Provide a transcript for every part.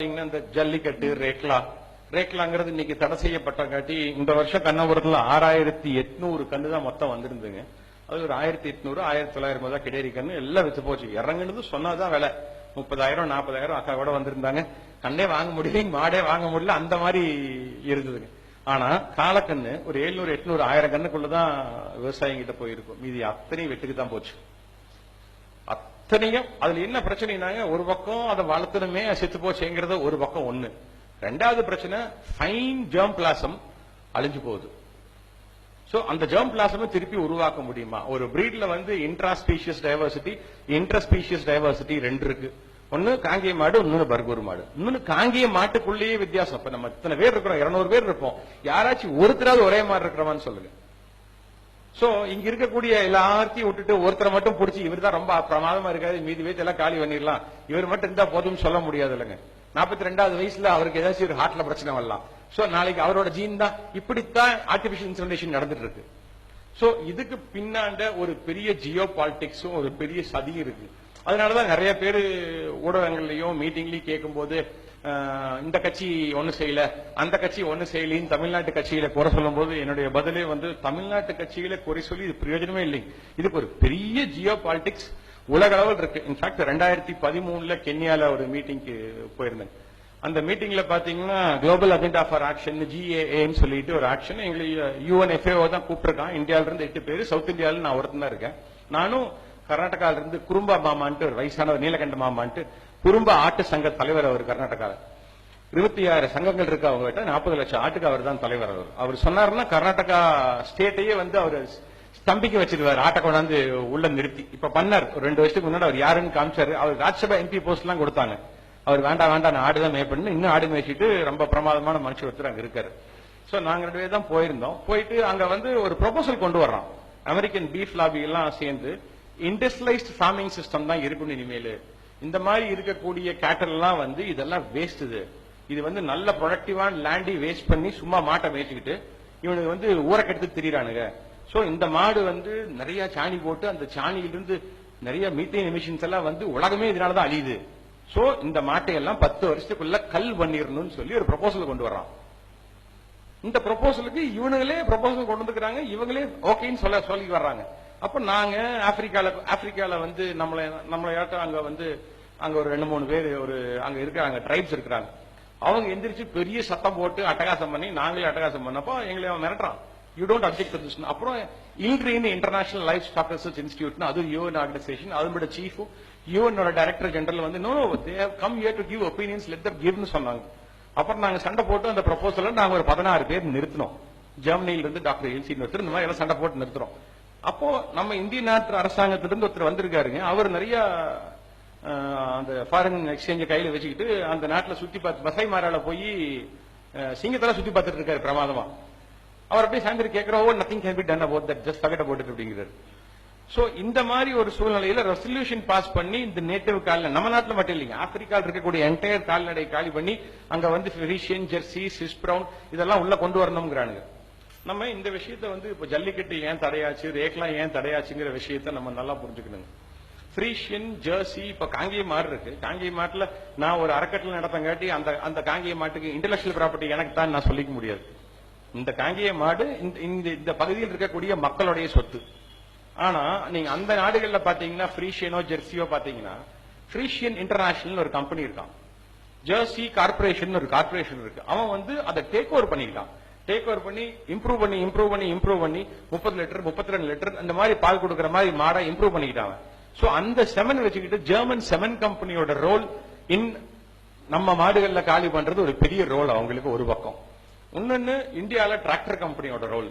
இந்த ஜல்லிக்கட்டு ரேக்லாங்கிறது இன்னைக்கு தடை செய்யப்பட்டங்காட்டி இந்த வருஷம் கண்ணபுரத்துல 6800 கண்ணு தான் மொத்தம் வந்திருந்துங்க. அது ஒரு 1800 1900 தான் கிடையாது கண்ணு எல்லாம் வச்சு போச்சு. இறங்குனது சொன்னாதான் விலை 30,000 40,000 அக்கா கூட வந்திருந்தாங்க. கண்ணே வாங்க முடியல, மாடே வாங்க முடியல, அந்த மாதிரி இருந்ததுங்க. ஆனா காலக்கண்ணு ஒரு 700 800 1000 கண்ணுக்குள்ளதான் விவசாயிகிட்ட போயிருக்கும். மீதி அத்தனை வெட்டுக்கு தான் போச்சு. அத்தனையும் அதுல என்ன பிரச்சனைனாங்க, ஒரு பக்கம் அதை வளர்த்தணுமே செத்து போச்சுங்கிறது ஒரு பக்கம் ஒண்ணு. ரெண்டாவது பிரச்சனை ஃபைன் ஜெர்ம் பிளாசம் அழிஞ்சு போகுது. சோ அந்த ஜெர்ம் பிளாசம் திருப்பி உருவாக்க முடியுமா? ஒரு பிரீட்ல வந்து இன்ட்ராஸ்பீஷியஸ் டைவர்சிட்டி இன்டர்ஸ்பீஷியஸ் டைவர்சிட்டி ரெண்டு இருக்கு. ஒன்னு காங்கேய மாடு, இன்னொன்னு பர்கூர் மாடு. இன்னொன்னு காங்கேய மாட்டுக்குள்ளேயே வித்தியாசம். இப்ப நம்ம இத்தனை பேர் இருக்கிறோம், 200 பேர் இருப்போம், யாராச்சும் ஒருத்தராவது ஒரே மாதிரி இருக்கிறவான்னு சொல்லுங்க. சோ இங்க இருக்கக்கூடிய எல்லாத்தையும் விட்டுட்டு ஒருத்தரை மட்டும் பிடிச்சி இவர் தான் ரொம்ப பிரமாதமா இருக்காது, மீதி வயசு எல்லாம் காலி பண்ணிடலாம், இவர் மட்டும் இருந்தா போதும் சொல்ல முடியாது இல்லைங்க. 42வது வயசுல அவருக்கு ஏதாச்சும் ஒரு ஹார்ட்ல பிரச்சனை வரலாம். சோ நாளைக்கு அவரோட ஜீன் தான். இப்படித்தான் ஆர்டிபிஷியல் இன்செமினேஷன் நடந்துட்டு இருக்கு. சோ இதுக்கு பின்னாண்ட ஒரு பெரிய ஜியோ பாலிடிக்ஸும் ஒரு பெரிய சதி இருக்கு. அதனாலதான் நிறைய பேர் ஊடகங்கள்லயும் மீட்டிங்லயும் கேட்கும் போது இந்த கட்சி ஒண்ணு செய்யல, அந்த கட்சி ஒண்ணு செய்யலின்னு தமிழ்நாட்டு கட்சியில குறை சொல்லும் போது என்னுடைய பதிலே வந்து தமிழ்நாட்டு கட்சியில குறை சொல்லி இது பிரயோஜனமே இல்லைங்க. இதுக்கு ஒரு பெரிய ஜியோ பாலிடிக்ஸ் உலக அளவில் இருக்கு. இன்ஃபேக்ட் 2013 கென்யால ஒரு மீட்டிங்க்கு போயிருந்தேன். அந்த மீட்டிங்ல பாத்தீங்கன்னா குளோபல் அஜெண்டா ஃபார் ஆக்ஷன் GAAன்னு சொல்லிட்டு ஒரு ஆக்ஷன் எங்களுக்கு UNFAO தான் கூப்பிட்டுருக்கான். இந்தியாவில இருந்து 8 பேர், சவுத் இந்தியாவில நான் ஒருத்தன் தான் இருக்கேன். நானும் கர்நாடகால இருந்து குறும்பா மாமான்ட்டு ஒரு வயசானவர், நீலகண்ட மாமான்ட்டு குறும்பா ஆட்டு சங்க தலைவர். அவர் கர்நாடகால 26 சங்கங்கள் இருக்கு அவங்க கிட்ட, 40 லட்சம் ஆட்டுக்கு அவர் தான் தலைவர். அவர் சொன்னாருன்னா கர்நாடகா ஸ்டேட்டையே வந்து அவர் ஸ்தம்பிக்க வச்சிருவாரு, ஆட்டை கொண்டாந்து உள்ள நிறுத்தி. இப்ப பண்ணார் ஒரு 2 வருஷத்துக்கு முன்னாடி. அவர் யாருன்னு காமிச்சாரு. அவர் ராஜ்யசபா MP போஸ்ட் எல்லாம் கொடுத்தாங்க. அவர் வேண்டாம் நான் ஆடுதான் மேய்ப்பண்ணு, இன்னும் ஆடு மேய்ச்சிட்டு ரொம்ப பிரமாதமான மனுஷன் ஒருத்தர் அங்க இருக்காரு. சோ நாங்க 2 பேர் தான் போயிருந்தோம். போயிட்டு அங்க வந்து ஒரு ப்ரொபோசல் கொண்டு வர்றோம். அமெரிக்கன் பீஃப் லாபி எல்லாம் சேர்ந்து இண்டஸ்ட்ரியலைஸ்ட் ஃபார்மிங் சிஸ்டம் தான் இருக்கணும் இனிமேல். இந்த மாதிரி இருக்கக்கூடிய கேட்டல் எல்லாம் வந்து இதெல்லாம் வேஸ்ட். இது வந்து நல்ல ப்ரொடக்டிவான லேண்டி வேஸ்ட் பண்ணி சும்மா மாட்டை மேய்ச்சிக்கிட்டு இவனுக்கு வந்து ஊரக்கெடுத்து திரியிறானுங்க. சோ இந்த மாடு வந்து நிறைய சாணி போட்டு அந்த சாணியிலிருந்து நிறைய மீத்தேன் எமிஷன்ஸ் எல்லாம் வந்து உலகமே இதனாலதான் அழியுது. சோ இந்த மாட்டை எல்லாம் 10 வருஷத்துக்குள்ள கல் பண்ணிடணும்னு சொல்லி ஒரு ப்ரொபோசல் கொண்டு வர்றான். இந்த ப்ரொபோசலுக்கு இவனுங்களே ப்ரொபோசல் கொண்டு வந்துக்கிறாங்க, இவங்களே ஓகேன்னு சொல்லி வர்றாங்க. அப்ப நாங்க ஆப்பிரிக்கால வந்து நம்மள அங்க வந்து அங்க ஒரு 2-3 பேர் ஒரு அங்க இருக்கிறாங்க, ட்ரைப்ஸ் இருக்கிறாங்க. அவங்க எந்திரிச்சு பெரிய சத்தம் போட்டு அட்டகாசம் பண்ணி நாங்களே அட்டகாசம் பண்ணப்போ எங்களை அவன் மிரட்டுறான். You don't object to this. அப்புறம் ILRI international life stock research institute, அது UN ஆர்கனைசேஷன், அதோட சீஃப் UN டைரக்டர் ஜெனரல் வந்து no they have come here to give opinions, let them கிவ்னு சொன்னாங்க. அப்புறம் நாங்க சண்டை போட்டு அந்த ப்ரொபோசல நாங்க ஒரு 16 பேர் நிறுத்தினோம். ஜெர்மனியில இருந்து டாக்டர் எல்சி ஒருத்தர், இந்த மாதிரி எல்லாம் சண்டை போட்டு நிறுத்துறோம். அப்போ நம்ம இந்திய நாட்டு அரசாங்கத்திலிருந்து ஒருத்தர் வந்திருக்காருங்க. அவர் நிறைய அந்த ஃபாரின் எக்ஸ்சேஞ்ச கையில வச்சுக்கிட்டு அந்த நாட்டுல சுத்தி பார்த்து பசை மாறால போய் சிங்கத்தெல்லாம் சுத்தி பார்த்துட்டு இருக்காரு பிரமாதமா. அவர் அப்படியே சாயந்தரம் கேட்கிறோம், nothing can be done about that, just forget about it அப்படிங்கிறாரு. சோ இந்த மாதிரி ஒரு சூழ்நிலையில ரெசல்யூஷன் பாஸ் பண்ணி இந்த நேட்டிவ் கால்நடை, நம்ம நாட்டுல மட்டும் இல்லைங்க, ஆப்பிரிக்கால இருக்கக்கூடிய என்டையர் கால்நடை காலி பண்ணி அங்க வந்து ஃப்ரீஷியன், ஜெர்சி, ஸ்விஸ் பிரவுன் இதெல்லாம் உள்ள கொண்டு வரணும்ங்கிறானுங்க. நம்ம இந்த விஷயத்த வந்து இப்ப ஜல்லிக்கட்டு ஏன் தடையாச்சு, ரேக்லாம் ஏன் தடையாச்சுங்கிற விஷயத்த நம்ம நல்லா புரிஞ்சுக்கணுங்க. ஃப்ரீஷியன், ஜெர்சி, இப்ப காங்கேய மாடு இருக்கு. காங்கேய மாட்டுல நான் ஒரு அறக்கட்டளை நடத்தங்காட்டி அந்த காங்கேய மாட்டுக்கு இன்டெலக்சுவல் ப்ராப்பர்ட்டி எனக்கு தான் நான் சொல்லிக்க முடியாது. இந்த காங்கேய மாடு இந்த பகுதியில் இருக்கக்கூடிய மக்களுடைய சொத்து. ஆனா நீங்க அந்த நாடுகள்ல பாத்தீங்கன்னா ஃப்ரீஷியனோ ஜெர்சியோ பாத்தீங்கன்னா ஃப்ரீஷியன் இன்டர்நேஷனல் ஒரு கம்பெனி இருக்கான், ஜெர்சி கார்பரேஷன் ஒரு கார்பரேஷன் இருக்கு. அவன் வந்து அதை டேக் ஓவர் பண்ணிருக்கான். டேக் ஓவர் பண்ணி இம்ப்ரூவ் பண்ணி 30 லிட்டர் 32 லிட்டர் அந்த மாதிரி பால் கொடுக்கிற மாதிரி மாடை இம்ப்ரூவ் பண்ணிக்கிட்டாங்க. சோ அந்த செமன் வச்சுக்கிட்டு ஜெர்மன் செமன் கம்பெனியோட ரோல் நம்ம மாடுகள்ல காலி பண்றது ஒரு பெரிய ரோல் அவங்களுக்கு ஒரு பக்கம். இன்னொன்னு இந்தியால டிராக்டர் கம்பெனியோட ரோல்.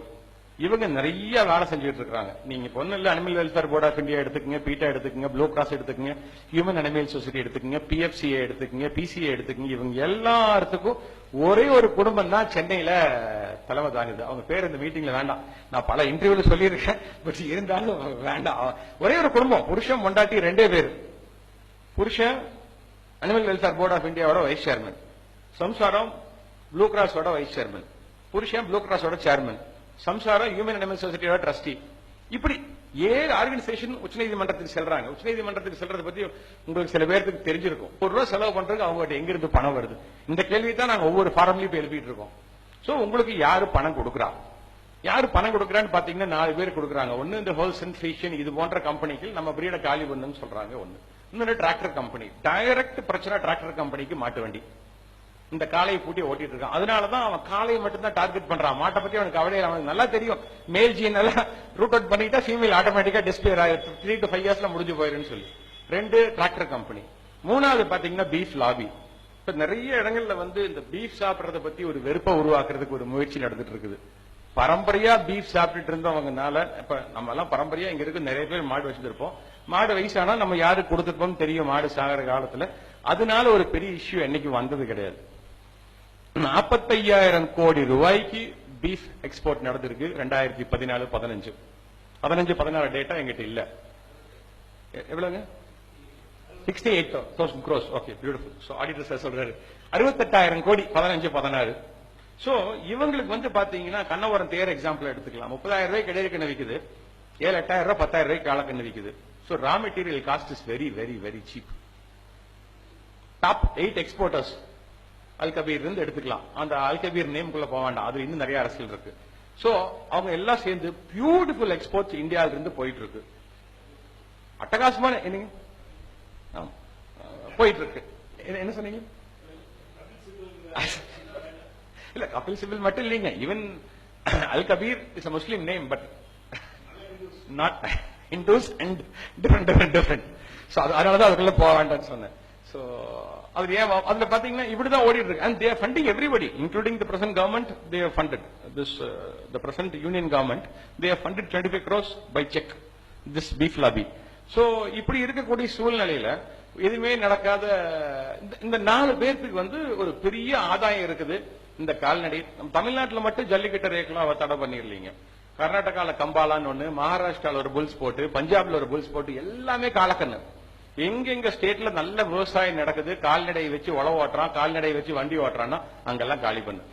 இவங்க நிறைய வேலை செஞ்சுட்டு இருக்காங்க. நீங்க பொண்ணு இல்ல animal welfare board of India எடுத்துக்கங்க, பீட்டா எடுத்துக்கங்க, ப்ளூ கிராஸ் எடுத்துக்கங்க, ஹியூமன் அனிமல் சொசைட்டி எடுத்துக்கங்க, PFCA எடுத்துக்கங்க, PCA எடுத்துக்கங்க. இவங்க எல்லாத்துக்கும் ஒரே ஒரு குடும்பம் தான் சென்னையில தலைமை தாங்குது. அவங்க பேர் இந்த மீட்டிங்ல வேண்டாம், நான் பல இன்டர்வியூல சொல்லியிருக்கேன், பட் இருந்தாலும் வேண்டாம். ஒரே ஒரு குடும்பம், புருஷன் பொண்டாட்டி 2 பேர். புருஷன் அனிமல் வெல்ஃபேர் போர்ட் ஆஃப் இந்தியாவோட வைஸ் சேர்மன், சம்சாரம் ப்ளூ கிராஸோட வைஸ் சேர்மன், புருஷன் ப்ளூ கிராஸோட சேர்மன், சம்சாரம் ஹியூமன் அனிமல் சொசைட்டியோட ட்ரஸ்டி. இப்படி ஏழு ஆர்கனைசேஷன் உச்சநீதிமன்றத்துக்கு செல்றாங்க. உச்சநீதிமன்றத்துக்கு செல்றதை பத்தி உங்களுக்கு சில பேருக்கு தெரிஞ்சிருக்கும். ₹1 செலவு பண்றதுக்கு அவங்க எங்க இருந்து பணம் வருது? இந்த கேள்வி தான் நாங்க ஒவ்வொரு ஃபாரம்லயும் இப்ப எழுப்பிட்டு இருக்கோம். சோ உங்களுக்கு யாரு பணம் கொடுக்குறா? யாரு பணம் கொடுக்குறான்னு பாத்தீங்கன்னா 4 பேர் கொடுக்குறாங்க. ஒன்னு இந்த ஹோல்சன் ஃபேஷன் இது போன்ற கம்பெனிகள் நம்ம பிரீட காலி பண்ணுன்னு சொல்றாங்க. ஒன்னு இன்னொரு டிராக்டர் கம்பெனி. டைரக்ட் பிரச்சனை டிராக்டர் கம்பெனிக்கு மாட்டு வண்டி. இந்த காளையை பூட்டி ஓட்டிட்டு இருக்கான். அதனாலதான் அவன் காளையை மட்டும் தான் டார்கெட் பண்றான். மாட்டை பத்தி அவனுக்கு கவலை அவனுக்கு நல்லா தெரியும். மேல் ஜீன் எல்லாம் ரூட் அவுட் பண்ணிட்டா ஃபீமேல் ஆட்டோமேட்டிக்கா டிஸ்பிளே 3 to 5 yearsல முடிஞ்சு போயிருன்னு சொல்லி 2 டிராக்டர் கம்பெனி. மூணாவது பாத்தீங்கன்னா பீஃப் லாபி. இப்ப நிறைய இடங்கள்ல இந்த பீஃப் சாப்பிடறத பத்தி ஒரு வெறுப்பை உருவாக்குறதுக்கு ஒரு முயற்சி நடந்துட்டு இருக்குது. பரம்பரையா பீஃப் சாப்பிட்டுட்டு இருந்தவங்கனால இப்ப நம்ம எல்லாம் பரம்பரையா இங்க இருக்கு நிறைய பேர் மாடு வச்சிருப்போம். மாடு வயசானா நம்ம யாருக்கு கொடுத்துருப்போம் தெரியும் மாடு சாகிற காலத்துல. அதனால ஒரு பெரிய இஷ்யூ என்னைக்கு வந்தது கிடையாது. 45,000 கோடி ரூபாய்க்கு பீஃப் எக்ஸ்போர்ட் நடந்திருக்கு 2014-15. 15-16 டேட்டா எங்கிட்ட இல்ல. எவ்வளவுங்க? 68,000 crores. Okay, beautiful. So auditor sir சொல்றாரு 68,000 கோடி 15-16. சோ இவங்களுக்கு பாத்தீங்கன்னா கண்ணவரம் தேர் எக்ஸாம்பிள் எடுத்துக்கலாம். 30,000 ரூபாய்க்கு இடையில கண்ணு விக்குது. 7-8,000 ரூபாய் 10,000 ரூபாய்க்கு காலக்கண்ணு விக்குது. So raw material cost is very very very cheap. Top 8 exporters Al Kabeer இருந்து எடுத்துக்கலாம். அந்த அல்கபீர் நேம்குள்ள போக வேண்டாம், அது இன்னும் நிறைய அரசியல் இருக்கு. சோ அவங்க எல்லாம் சேர்ந்து பியூட்டிஃபுல் எக்ஸ்போர்ட்ஸ் இந்தியாவில இருந்து போயிட்டு இருக்கு. அட்டகாசமான என்னங்க போயிட்டு இருக்கு. என்ன சொன்னீங்க? இல்ல கபில் சிபில் மட்டும் இல்லைங்க. Even Al Kabeer is a Muslim name, but not Hindus and different. So அதனாலதான் அதுக்குள்ள போக வேண்டாம்னு சொன்னேன். சோ அது ஏன் அதுல பாத்தீங்கன்னா இப்படிதான் ஓடிட்டு இருக்கு. And they are funding everybody, including the present government. They have funded this, the present union government. They have funded 25 crores by check this beef lobby. So இப்படி இருக்கக்கூடிய சூழ்நிலையில எதுவுமே நடக்காத இந்த 4 பேருக்கு ஒரு பெரிய ஆதாயம் இருக்குது. இந்த கால்நடை தமிழ்நாட்டில் மட்டும் ஜல்லிக்கட்டு ரேக்லாம் தடை பண்ணிடலீங்க. கர்நாடகால கம்பாலான்னு ஒண்ணு, மகாராஷ்டிரால ஒரு புல்ஸ் போட்டு, பஞ்சாப்ல ஒரு புல்ஸ் போட்டு, எல்லாமே காலக்கண்ணு. எங்க ஸ்டேட்ல நல்ல விவசாயம் நடக்குது, கால்நடை வச்சு உழவு ஓட்டுறான், கால்நடை வச்சு வண்டி ஓட்டுறான்னா அங்கெல்லாம் காலி பண்ணு.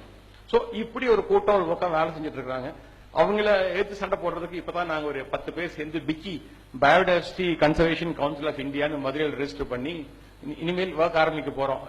சோ இப்படி ஒரு கூட்டம் ஒரு பக்கம் வேலை செஞ்சுட்டு இருக்காங்க. அவங்கள ஏத்து சண்டை போடுறதுக்கு இப்பதான் நாங்க ஒரு 10 பேர் சேர்ந்து பிக்கி பயோடைவர்சிட்டி கன்சர்வேஷன் கவுன்சில் ஆஃப் இந்தியான்னு மதுரையில் ரெஜிஸ்டர் பண்ணி இனிமேல் ஒர்க் ஆரம்பிக்க போறோம்.